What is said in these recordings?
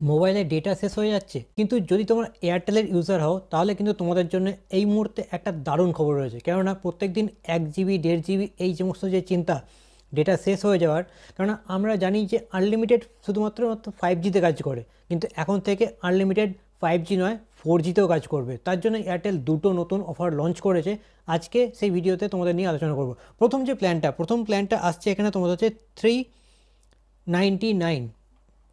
মোবাইলে ডেটা শেষ হয়ে যাচ্ছে, কিন্তু যদি তোমরা এয়ারটেলের ইউজার হও তাহলে কিন্তু তোমাদের জন্য এই মুহূর্তে একটা দারুণ খবর রয়েছে। কেননা প্রত্যেক দিন 1 জিবি 1.5 জিবি এই সমস্ত যে চিন্তা ডেটা শেষ হয়ে যাওয়ার, কারণ আমরা জানি যে আনলিমিটেড শুধুমাত্র 5Gতে কাজ করে, কিন্তু এখন থেকে আনলিমিটেড 5G নয় 4Gতেও কাজ করবে। তার জন্য এয়ারটেল দুটো নতুন অফার লঞ্চ করেছে। আজকে সেই ভিডিওতে তোমাদের নিয়ে আলোচনা করব। প্রথম প্ল্যানটা আসছে এখানে তোমাদের হচ্ছে 399,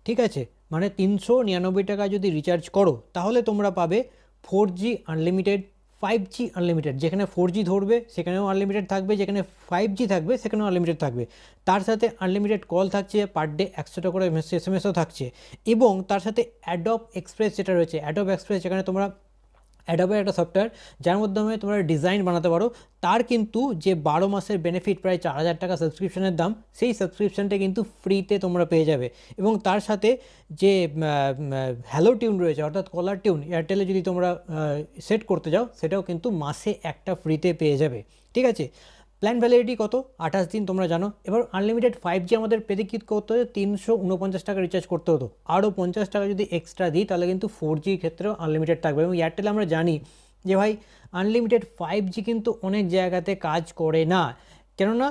ঠিক আছে, মানে 399 টাকা যদি রিচার্জ করো তাহলে তোমরা পাবে 4G আনলিমিটেড, 5G আনলিমিটেড। যেখানে 4G ধরবে সেখানেও আনলিমিটেড থাকবে, যেখানে 5G থাকবে সেখানেও আনলিমিটেড থাকবে। তার সাথে আনলিমিটেড কল থাকছে, পার ডে 100টা করে SMS-ও থাকছে, এবং তার সাথে অ্যাডোব এক্সপ্রেস যেটা রয়েছে, অ্যাডোব এক্সপ্রেস যেখানে তোমরা অ্যাডোবের একটা সফটওয়্যার যার মাধ্যমে তোমরা ডিজাইন বানাতে পারো, তার কিন্তু যে 12 মাসের বেনিফিট, প্রায় 4,000 টাকা সাবস্ক্রিপশনের দাম, সেই সাবস্ক্রিপশানটা কিন্তু ফ্রিতে তোমরা পেয়ে যাবে। এবং তার সাথে যে হ্যালো টিউন রয়েছে, অর্থাৎ কলার টিউন এয়ারটেলে যদি তোমরা সেট করতে যাও, সেটাও কিন্তু মাসে একটা ফ্রিতে পেয়ে যাবে। ঠিক আছে, প্ল্যান ভ্যালিডিটি কত? 28 দিন, তোমরা জানো। এবার আনলিমিটেড 5G আমাদের পেতে কী করতে হতো? 349 টাকা রিচার্জ করতে হতো। আরও 50 টাকা যদি এক্সট্রা দিই তাহলে কিন্তু 4Gর ক্ষেত্রেও আনলিমিটেড থাকবে। এবং এয়ারটেল আমরা জানি যে ভাই আনলিমিটেড 5G কিন্তু অনেক জায়গাতে কাজ করে না, কেননা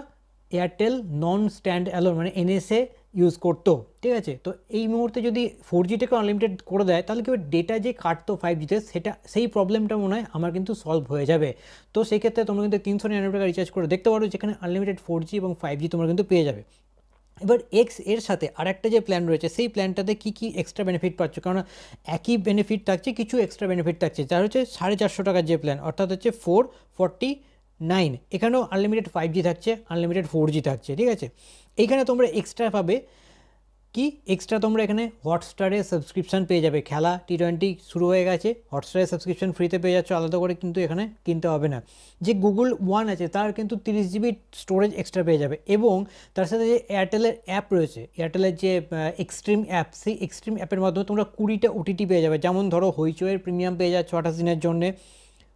এয়ারটেল নন স্ট্যান্ড অ্যালোন মানে NSA ইউজ করতো। ঠিক আছে, তো এই মুহূর্তে যদি 4Gটাকে আনলিমিটেড করে দেয় তাহলে কি ডেটা যে কাটতো 5Gতে, সেই প্রবলেমটা মনে হয় আমার কিন্তু সলভ হয়ে যাবে। তো সেই ক্ষেত্রে তোমরা কিন্তু 399 টাকা রিচার্জ করে দেখতে পারো, যেখানে আনলিমিটেড 4G এবং 5G তোমরা কিন্তু পেয়ে যাবে। এবার এর সাথে আরেকটা যে প্ল্যান রয়েছে, সেই প্ল্যানটাতে কী এক্সট্রা বেনিফিট পাচ্ছ, কারণ একই বেনিফিট থাকছে, কিছু এক্সট্রা বেনিফিট থাকছে। যার হচ্ছে 450 টাকার যে প্ল্যান, অর্থাৎ হচ্ছে 449, এখানেও আনলিমিটেড 5G থাকছে, আনলিমিটেড 4G থাকছে। ঠিক আছে, এইখানে তোমরা এক্সট্রা পাবে কি? এক্সট্রা তোমরা এখানে হটস্টারে সাবস্ক্রিপশান পেয়ে যাবে। খেলা T20 শুরু হয়ে গেছে, হটস্টারে সাবস্ক্রিপশান ফ্রিতে পেয়ে যাচ্ছ, আলাদা করে কিন্তু এখানে কিনতে হবে না। যে গুগল ওয়ান আছে তার কিন্তু 30 GB স্টোরেজ এক্সট্রা পেয়ে যাবে। এবং তার সাথে যে এয়ারটেলের অ্যাপ রয়েছে, এয়ারটেলের যে এক্সট্রিম অ্যাপ, সেই এক্সট্রিম অ্যাপের মাধ্যমে তোমরা 20টা OTT পেয়ে যাবে। যেমন ধরো হইচইয়ের প্রিমিয়াম পেয়ে যাচ্ছ 28 দিনের জন্যে,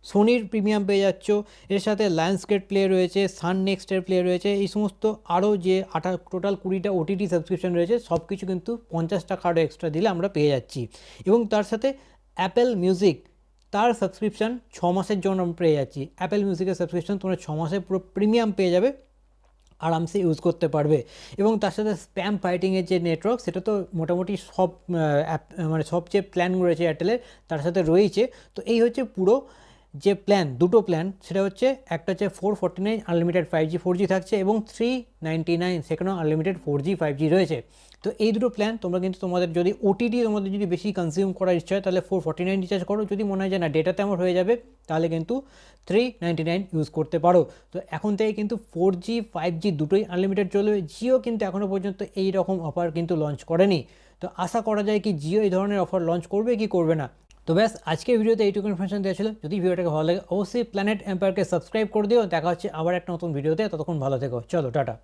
সোনির প্রিমিয়াম পেয়ে যাচ্ছ, এর সাথে লায়ন্সগেট প্লে রয়েছে, সান নেক্সটের প্লে রয়েছে, এই সমস্ত আরও যে টোটাল 20টা OTT সাবস্ক্রিপশন রয়েছে, সব কিছু কিন্তু 50 টাকা আরও এক্সট্রা দিলে আমরা পেয়ে যাচ্ছি। এবং তার সাথে অ্যাপেল মিউজিক, তার সাবস্ক্রিপশান 6 মাসের জন্য আমরা পেয়ে যাচ্ছি। অ্যাপেল মিউজিকের সাবস্ক্রিপশন তোমরা 6 মাসে পুরো প্রিমিয়াম পেয়ে যাবে, আরামসে ইউজ করতে পারবে। এবং তার সাথে স্প্যাম ফাইটিংয়ের যে নেটওয়ার্ক, সেটা তো মোটামুটি সব অ্যাপ মানে সব যে প্ল্যানগুলো রয়েছে এয়ারটেলের তার সাথে রয়েছে। তো এই হচ্ছে পুরো যে প্ল্যান, দুটো প্ল্যান, সেটা হচ্ছে একটা হচ্ছে 449 আনলিমিটেড 5G 4G থাকছে, এবং 399 সেখানেও আনলিমিটেড 4G 5G রয়েছে। তো এই দুটো প্ল্যান তোমরা কিন্তু তোমাদের যদি OTT তোমাদের যদি বেশি কনজিউম করার ইচ্ছা হয় তাহলে 449 রিচার্জ করো। যদি মনে হয় যে না ডেটাতে আমার হয়ে যাবে তাহলে কিন্তু 399 ইউজ করতে পারো। তো এখন থেকে কিন্তু 4G 5G দুটোই আনলিমিটেড চলবে। জিও কিন্তু এখনও পর্যন্ত এই রকম অফার কিন্তু লঞ্চ করেনি। তো আশা করা যায় কি জিও এই ধরনের অফার লঞ্চ করবে কি করবে না। তো ব্যাস, আজকের ভিডিওতে এইটুকু ইনফরমেশন দেওয়া ছিল। যদি ভিডিওটাকে ভালো লাগে অবশ্যই প্ল্যানেট এম্পায়ারকে সাবস্ক্রাইব করে দিও। দেখা হচ্ছে আবার একটা নতুন ভিডিওতে, ততক্ষণ ভালো থেকো। চলো টাটা।